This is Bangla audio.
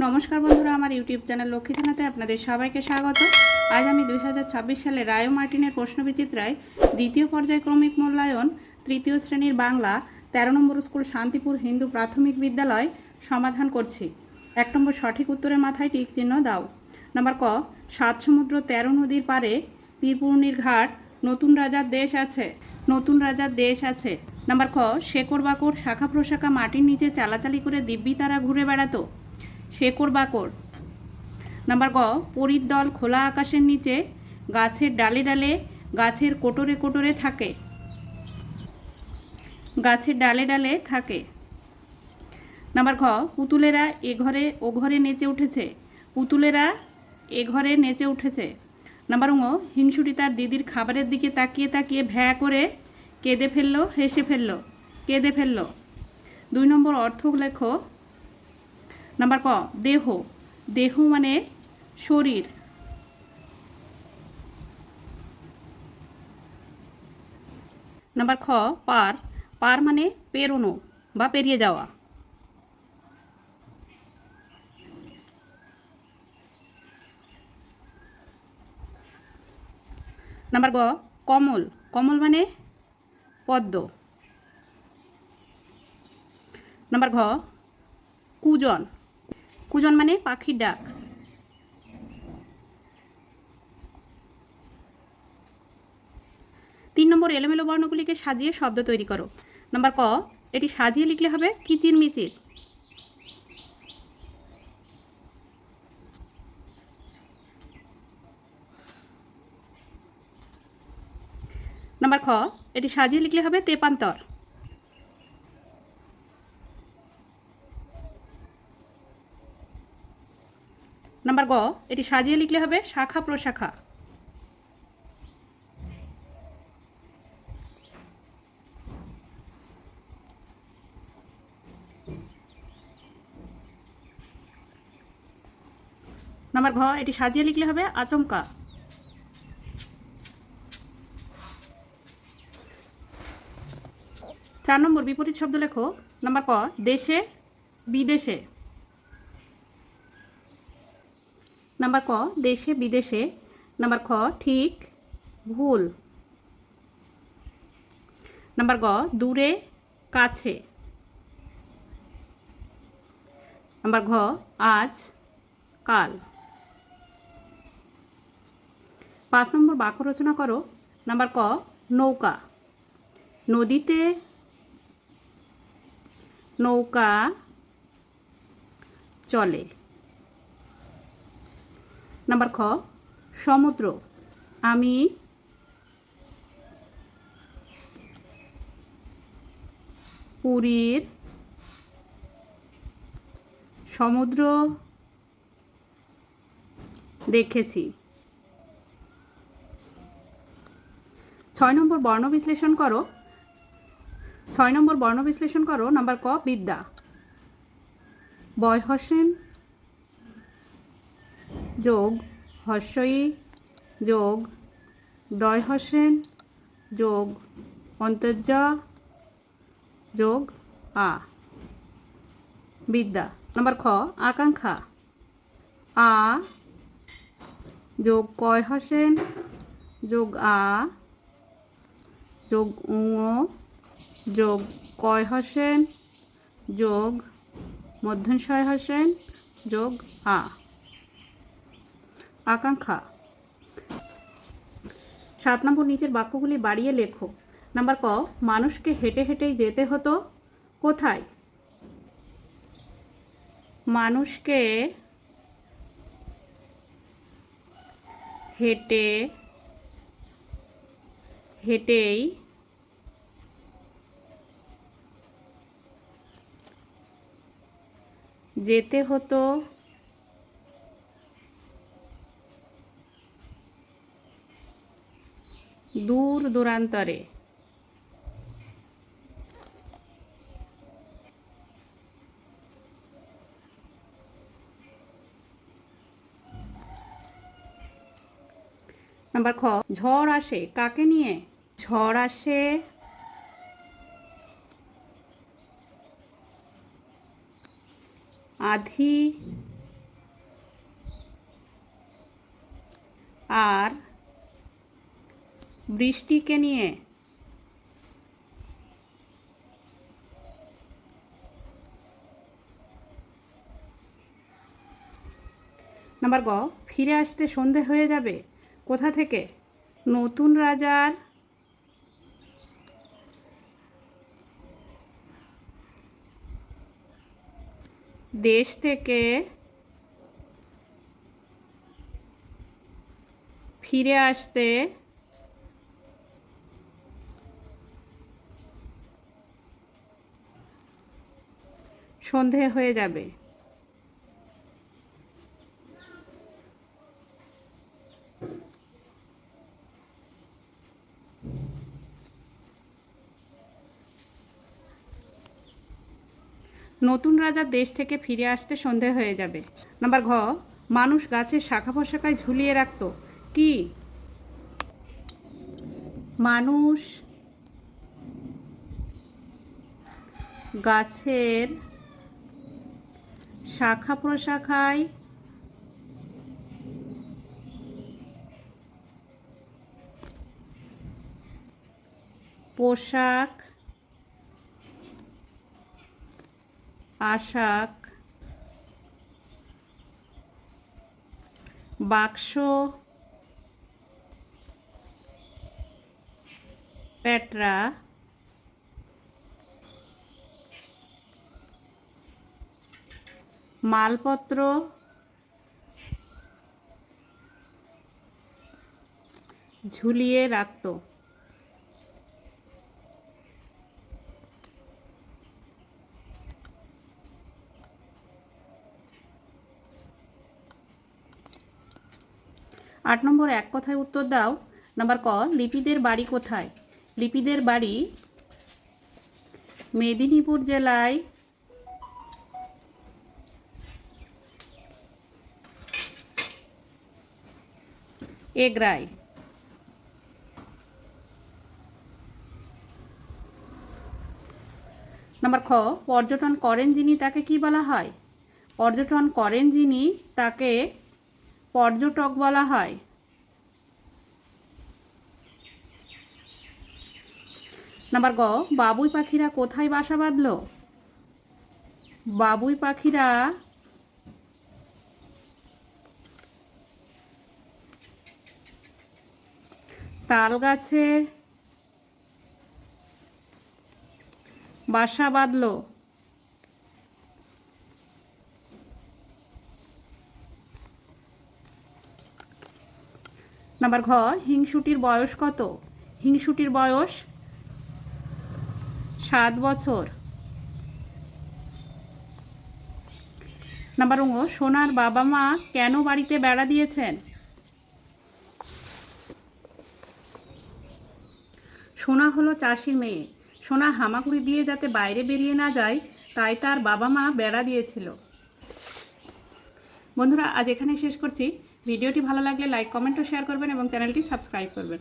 নমস্কার বন্ধুরা, আমার ইউটিউব চ্যানেল লক্ষ্মী থানাতে আপনাদের সবাইকে স্বাগত। আজ আমি 2026 সালে রায় মার্টিনের প্রশ্নবিচিত্রায় দ্বিতীয় পর্যায়ক্রমিক মূল্যায়ন তৃতীয় শ্রেণীর বাংলা 13 নম্বর স্কুল শান্তিপুর হিন্দু প্রাথমিক বিদ্যালয় সমাধান করছি। 1 নম্বর সঠিক উত্তরের মাথায় টিক চিহ্ন দাও। নাম্বার ক, 7 সমুদ্র 13 নদীর পারে তীরপূর্ণির ঘাট নতুন রাজার দেশ আছে। নতুন রাজার দেশ আছে। নাম্বার খ, শেকড় বাকড় শাখা প্রশাখা মাটির নিচে চালাচালি করে দিব্যি তারা ঘুরে বেড়াতো। শেকড় বাকড়। নাম্বার গ, পরীর দল খোলা আকাশের নিচে গাছের ডালে ডালে গাছের কোটরে কোটরে থাকে। গাছের ডালে ডালে থাকে। নাম্বার খ, পুতুলেরা এ ঘরে ও ঘরে নেচে উঠেছে। পুতুলেরা এ ঘরে নেচে উঠেছে। নাম্বার ঙ, হিংসুটি তার দিদির খাবারের দিকে তাকিয়ে তাকিয়ে ভ্যা করে কেঁদে ফেললো, হেসে ফেললো, কেঁদে ফেললো। 2 নম্বর অর্থ লেখো। নাম্বার ক, দেহ। দেহ মানে শরীর। নাম্বার খ, পার। পার মানে পেরোনো বা পেরিয়ে যাওয়া। নাম্বার গ, কমল। কমল মানে পদ্ম। নাম্বার ঘ, কুজন। কুজন মানে পাখির ডাক। 3 নম্বর এলোমেলো বর্ণগুলিকে সাজিয়ে শব্দ তৈরি করো। নাম্বার ক, এটি সাজিয়ে লিখলে হবে কিচির মিচির। নাম্বার খ, এটি সাজিয়ে লিখলে হবে তেপান্তর। নাম্বার গ, এটি সাজিয়ে লিখলে হবে শাখা প্রশাখা। নাম্বার ঘ, এটি সাজিয়ে লিখলে হবে আচমকা। চার নম্বর বিপরীত শব্দ লেখো। নাম্বার ক, দেশে বিদেশে। নাম্বার ক, দেশে বিদেশে। নাম্বার খ, ঠিক ভুল। নাম্বার গ, দূরে কাছে। নাম্বার ঘ, আজ কাল। 5 নম্বর বাক্য রচনা করো। নাম্বার ক, নৌকা। নদীতে নৌকা চলে। নাম্বার খ, সমুদ্র। আমি পুরীর সমুদ্র দেখেছি। 6 নম্বর বর্ণ বিশ্লেষণ করো। 6 নম্বর বর্ণ বিশ্লেষণ করো। নাম্বার ক, বিদ্যা। বয় হোসেন যোগ হর্ষই যোগ দয় হোসেন যোগ অন্তর্য যোগ আ, বিদ্যা। নাম্বার খ, আকাঙ্ক্ষা। আ যোগ কয় হোসেন যোগ আ যোগ উঙ যোগ কয় হোসেন যোগ মধ্যশয় হোসেন যোগ আ, আকাঙ্ক্ষা। 7 নম্বর নিচের বাক্যগুলি বাড়িয়ে লেখো। নাম্বার ক, মানুষকে হেঁটে হেঁটেই যেতে হতো কোথায়। মানুষকে হেঁটে হেঁটেই যেতে হতো দূর দূরান্তরে। নাম্বার খ, ঝড় আসে কাকে নিয়ে। ঝড় আসে আধি আর বৃষ্টিকে নিয়ে নাম্বার গ, ফিরে আসতে সন্ধে হয়ে যাবে কোথা থেকে? নতুন রাজার দেশ থেকে ফিরে আসতে সন্ধে হয়ে যাবে। নতুন রাজার দেশ থেকে ফিরে আসতে সন্ধে হয়ে যাবে। নাম্বার ঘ, মানুষ গাছের শাখা প্রশাখায় ঝুলিয়ে রাখত কি? মানুষ গাছের শাখা প্রশাখায় পোশাক আশাক বাক্স প্যাটরা মালপত্র ঝুলিয়ে রাখত। 8 নম্বর এক কথায় উত্তর দাও। নাম্বার ক, লিপিদের বাড়ি কোথায়? লিপিদের বাড়ি মেদিনীপুর জেলায় এগরায়। নাম্বার খ, পর্যটন করেন যিনি তাকে কি বলা হয়? পর্যটন করেন যিনি তাকে পর্যটক বলা হয়। নাম্বার গ, বাবুই পাখিরা কোথায় বাসা বাঁধল? বাবুই পাখিরা তাল গাছে বাসা বাঁধল। নাম্বার ঘ, হিংসুটির বয়স কত? হিংসুটির বয়স 7 বছর। নাম্বার ঙ, সোনার বাবা মা কেন বাড়িতে বেড়া দিয়েছেন? সোনা হলো চাষির মেয়ে। সোনা হামাগুড়ি দিয়ে যাতে বাইরে বেরিয়ে না যায় তাই তার বাবা মা বেড়া দিয়েছিল। বন্ধুরা, আজ এখানে শেষ করছি। ভিডিওটি ভালো লাগলে লাইক কমেন্ট ও শেয়ার করবেন এবং চ্যানেলটি সাবস্ক্রাইব করবেন।